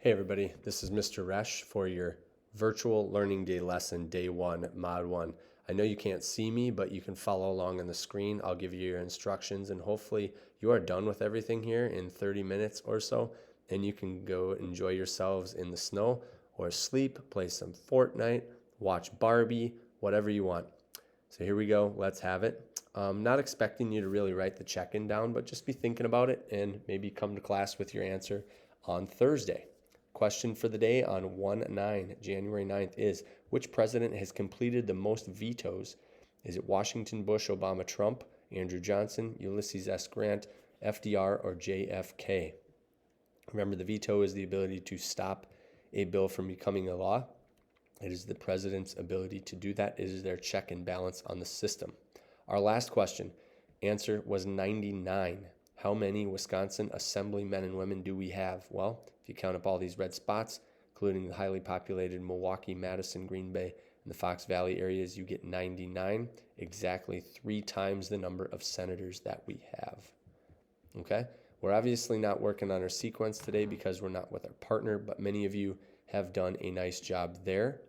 Hey everybody, this is Mr. Resch for your virtual learning day lesson, day 1, mod 1. I know you can't see me, but you can follow along on the screen. I'll give you your instructions and hopefully you are done with everything here in 30 minutes or so and you can go enjoy yourselves in the snow or sleep, play some Fortnite, watch Barbie, whatever you want. So here we go, let's have it. Not expecting you to really write the check-in down, but just be thinking about it and maybe come to class with your answer on Thursday. Question for the day on 1/9, January 9th is, which president has completed the most vetoes? Is it Washington, Bush, Obama, Trump, Andrew Johnson, Ulysses S. Grant, FDR, or JFK? Remember, the veto is the ability to stop a bill from becoming a law. It is the president's ability to do that. It is their check and balance on the system. Our last question, answer was 99. How many Wisconsin assembly men and women do we have? Well, if you count up all these red spots, including the highly populated Milwaukee, Madison, Green Bay, and the Fox Valley areas, you get 99, exactly 3 times the number of senators that we have. Okay? We're obviously not working on our sequence today because we're not with our partner, but many of you have done a nice job there.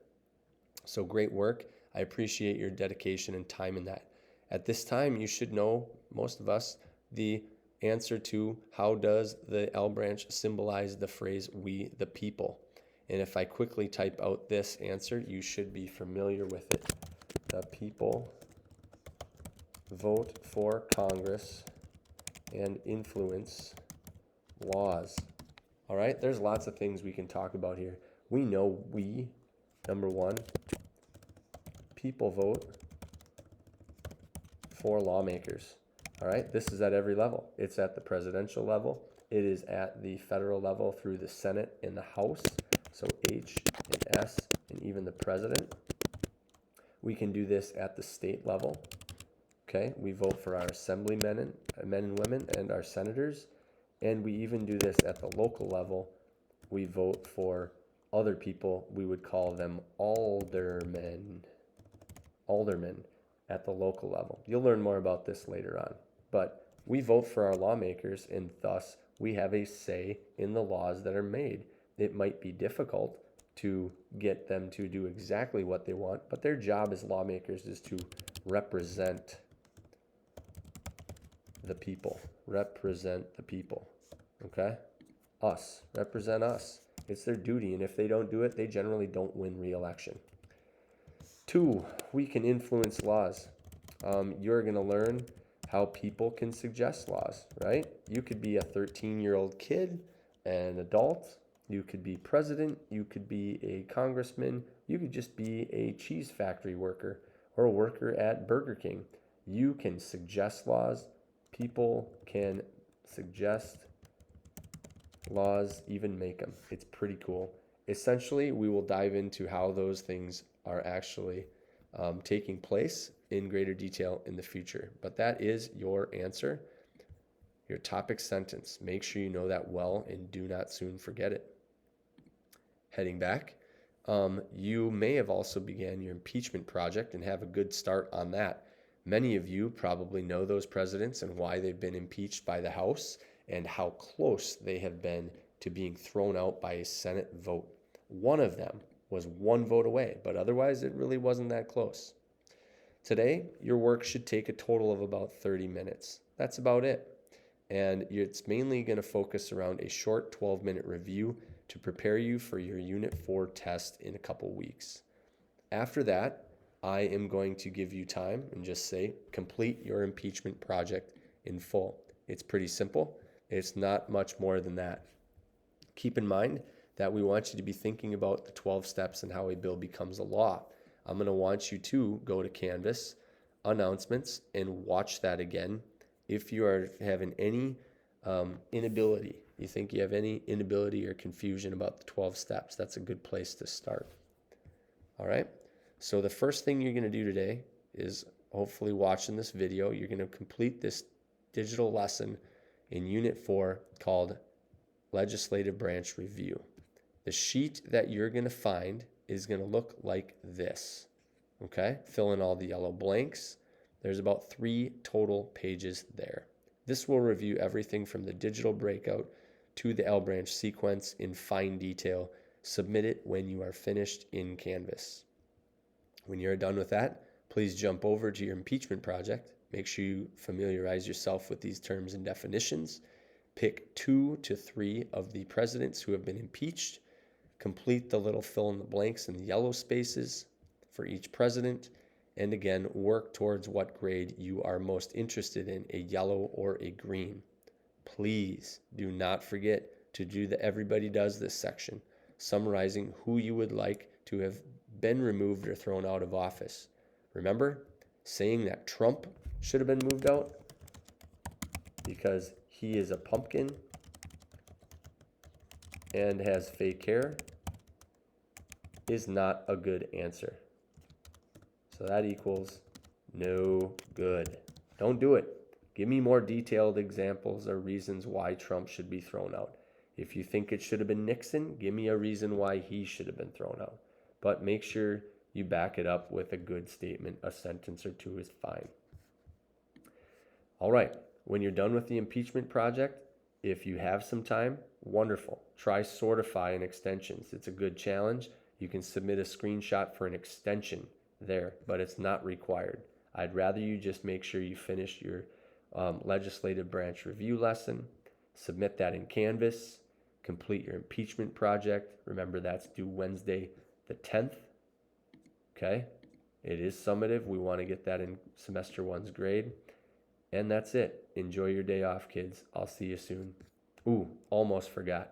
So great work. I appreciate your dedication and time in that. At this time, you should know, most of us, the answer to how does the L branch symbolize the phrase we the people. And if I quickly type out this answer, you should be familiar with it. The people vote for Congress and influence laws. All right, there's lots of things we can talk about here. We know we, number one, people vote for lawmakers. All right, this is at every level. It's at the presidential level. It is at the federal level through the Senate and the House. So H and S and even the president. We can do this at the state level. Okay, we vote for our assemblymen and women and our senators. And we even do this at the local level. We vote for other people. We would call them aldermen. Aldermen at the local level. You'll learn more about this later on. But we vote for our lawmakers, and thus we have a say in the laws that are made. It might be difficult to get them to do exactly what they want, but their job as lawmakers is to represent the people. Represent the people. Okay? Us. Represent us. It's their duty, and if they don't do it, they generally don't win re-election. 2, we can influence laws. You're going to learn how people can suggest laws, right? You could be a 13-year-old kid, an adult. You could be president. You could be a congressman. You could just be a cheese factory worker or a worker at Burger King. You can suggest laws. People can suggest laws, even make them. It's pretty cool. Essentially, we will dive into how those things are actually taking place in greater detail in the future. But that is your answer, your topic sentence. Make sure you know that well and do not soon forget it. Heading back, you may have also began your impeachment project and have a good start on that. Many of you probably know those presidents and why they've been impeached by the House and how close they have been to being thrown out by a Senate vote. One of them was 1 vote away, but otherwise it really wasn't that close. Today, your work should take a total of about 30 minutes. That's about it. And it's mainly going to focus around a short 12-minute review to prepare you for your Unit 4 test in a couple weeks. After that, I am going to give you time and just say, complete your impeachment project in full. It's pretty simple. It's not much more than that. Keep in mind that we want you to be thinking about the 12 steps and how a bill becomes a law. I'm going to want you to go to Canvas, announcements, and watch that again. If you are having any inability, you think you have any inability or confusion about the 12 steps, that's a good place to start. All right? So the first thing you're going to do today is hopefully watching this video. You're going to complete this digital lesson in Unit 4 called Legislative Branch Review. The sheet that you're going to find is going to look like this. Okay? Fill in all the yellow blanks. There's about 3 total pages there. This will review everything from the digital breakout to the L branch sequence in fine detail. Submit it when you are finished in Canvas. When you're done with that, please jump over to your impeachment project. Make sure you familiarize yourself with these terms and definitions. Pick 2 to 3 of the presidents who have been impeached. Complete the little fill in the blanks in the yellow spaces for each president. And again, work towards what grade you are most interested in, a yellow or a green. Please do not forget to do the everybody does this section, summarizing who you would like to have been removed or thrown out of office. Remember, saying that Trump should have been moved out because he is a pumpkin and has fake hair is not a good answer. So that equals no good. Don't do it. Give me more detailed examples or reasons why Trump should be thrown out. If you think it should have been Nixon, give me a reason why he should have been thrown out. But make sure you back it up with a good statement. A sentence or two is fine. All right. When you're done with the impeachment project, if you have some time, wonderful. Try Sortify and extensions. It's a good challenge. You can submit a screenshot for an extension there, but it's not required. I'd rather you just make sure you finish your legislative branch review lesson, submit that in Canvas, complete your impeachment project. Remember, that's due Wednesday the 10th. Okay? It is summative. We want to get that in semester 1's grade. And that's it. Enjoy your day off, kids. I'll see you soon. Ooh, almost forgot.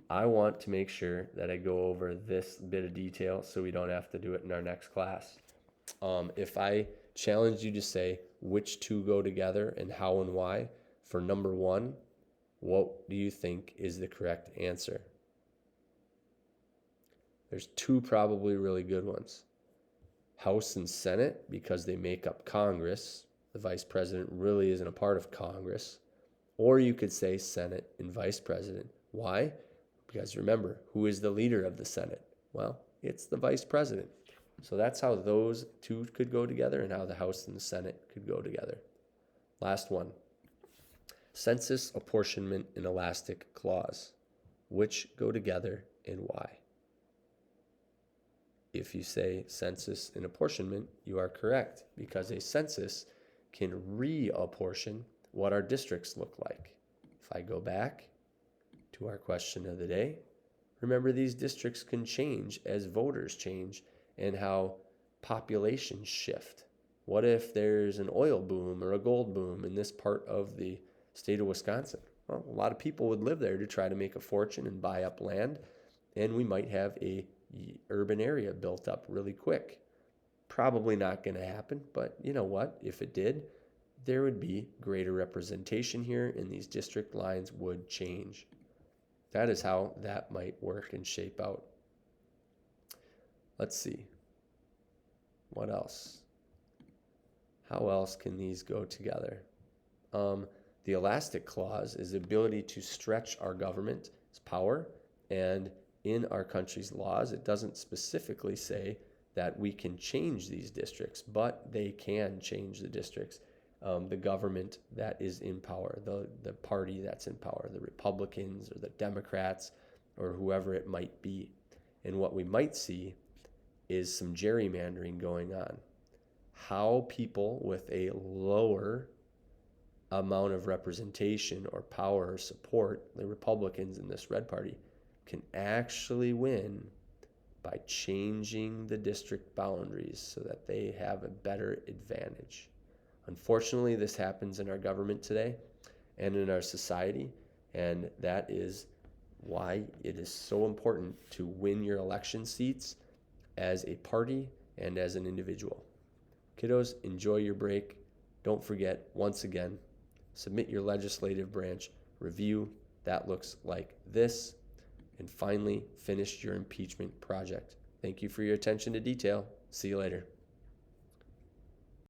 I want to make sure that I go over this bit of detail so we don't have to do it in our next class. If I challenge you to say which two go together and how and why, for number 1, what do you think is the correct answer? There's 2 probably really good ones. House and Senate, because they make up Congress. The vice president really isn't a part of Congress. Or you could say Senate and vice president. Why? Because remember, who is the leader of the Senate? Well, it's the vice president. So that's how those 2 could go together and how the House and the Senate could go together. Last one. Census, apportionment, and elastic clause. Which go together and why? If you say census and apportionment, you are correct, because a census can reapportion what our districts look like. If I go back to our question of the day, remember these districts can change as voters change and how populations shift. What if there's an oil boom or a gold boom in this part of the state of Wisconsin? Well, a lot of people would live there to try to make a fortune and buy up land, and we might have a urban area built up really quick. Probably not going to happen, but you know what? If it did, there would be greater representation here and these district lines would change. That is how that might work and shape out. Let's see. What else? How else can these go together? The elastic clause is the ability to stretch our government's power, and in our country's laws, it doesn't specifically say that we can change these districts, but they can change the districts. The government that is in power, the party that's in power, the Republicans or the Democrats or whoever it might be. And what we might see is some gerrymandering going on. How people with a lower amount of representation or power or support, the Republicans in this red party, can actually win by changing the district boundaries so that they have a better advantage. Unfortunately, this happens in our government today and in our society, and that is why it is so important to win your election seats as a party and as an individual. Kiddos, enjoy your break. Don't forget, once again, submit your legislative branch review. That looks like this. And finally, finish your impeachment project. Thank you for your attention to detail. See you later.